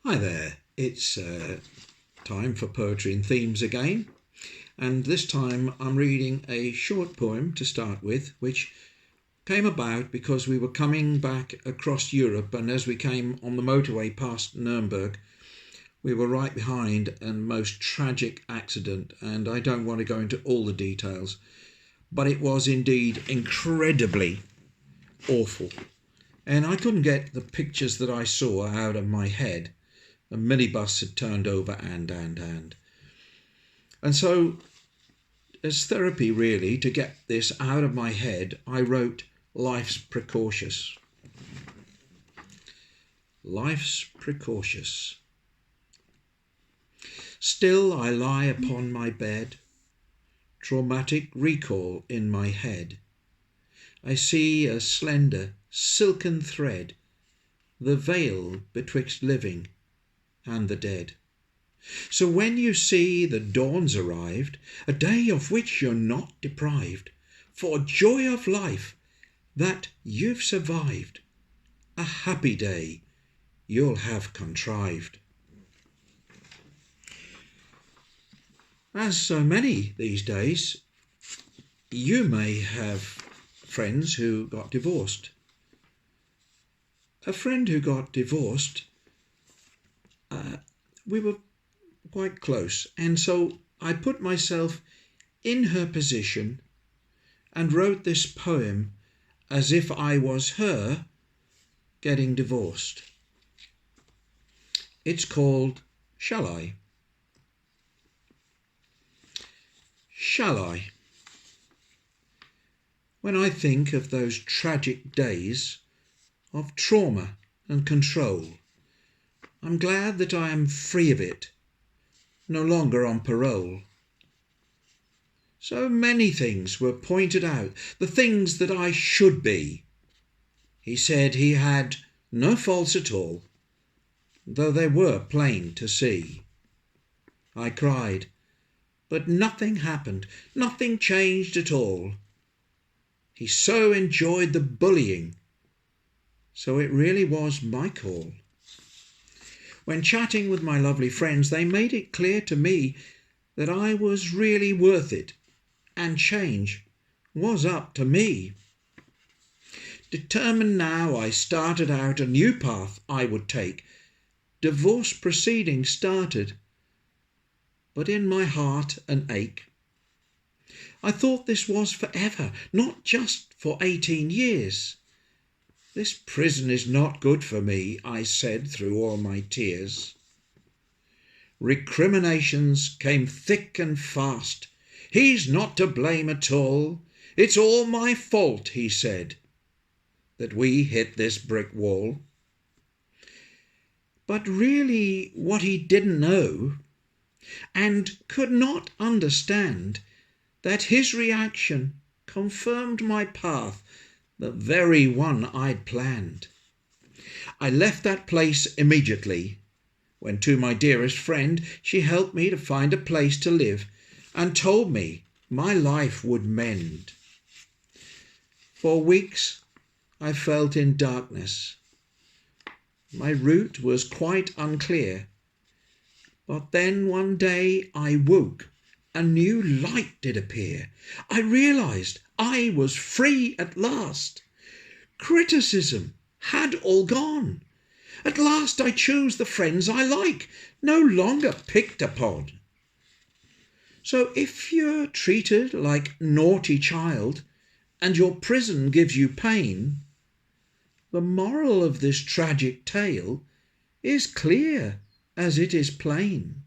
Hi there, it's time for Poetry and Themes again, and this time I'm reading a short poem to start with, which came about because we were coming back across Europe, and as we came on the motorway past Nuremberg, we were right behind a most tragic accident, and I don't want to go into all the details, but it was indeed incredibly awful, and I couldn't get the pictures that I saw out of my head. A minibus had turned over and so as therapy really to get this out of my head, I wrote Life's Precarious. Life's Precarious. Still I lie upon my bed, traumatic recall in my head. I see a slender silken thread, the veil betwixt living and the dead. So when you see the dawn's arrived, a day of which you're not deprived, for joy of life that you've survived, a happy day you'll have contrived. As so many these days, you may have friends who got divorced. A friend who got divorced, we were quite close, and so I put myself in her position and wrote this poem as if I was her getting divorced. It's called Shall I? Shall I? When I think of those tragic days of trauma and control, I'm glad that I am free of it, no longer on parole. So many things were pointed out, the things that I should be. He said he had no faults at all, though they were plain to see. I cried, but nothing happened, nothing changed at all. He so enjoyed the bullying, so it really was my call. When chatting with my lovely friends, they made it clear to me that I was really worth it, and change was up to me. Determined now, I started out a new path I would take. Divorce proceedings started, but in my heart an ache. I thought this was forever, not just for 18 years. This prison is not good for me, I said through all my tears. Recriminations came thick and fast. He's not to blame at all. It's all my fault, he said, that we hit this brick wall. But really what he didn't know and could not understand, that his reaction confirmed my path, the very one I'd planned. I left that place immediately, when to my dearest friend she helped me to find a place to live and told me my life would mend. For weeks I felt in darkness. My route was quite unclear, but then one day I woke, a new light did appear. I realized I was free at last. Criticism had all gone. At last I choose the friends I like, no longer picked upon. So if you're treated like naughty child and your prison gives you pain, the moral of this tragic tale is clear as it is plain.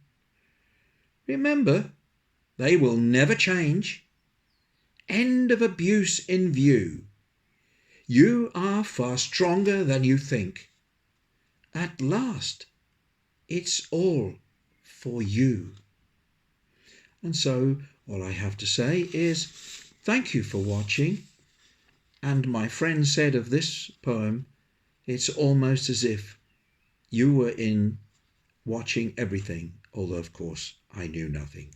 Remember, they will never change. End of abuse in view. You are far stronger than you think. At last, it's all for you. And so, all I have to say is thank you for watching. And my friend said of this poem, it's almost as if you were in watching everything, although of course I knew nothing.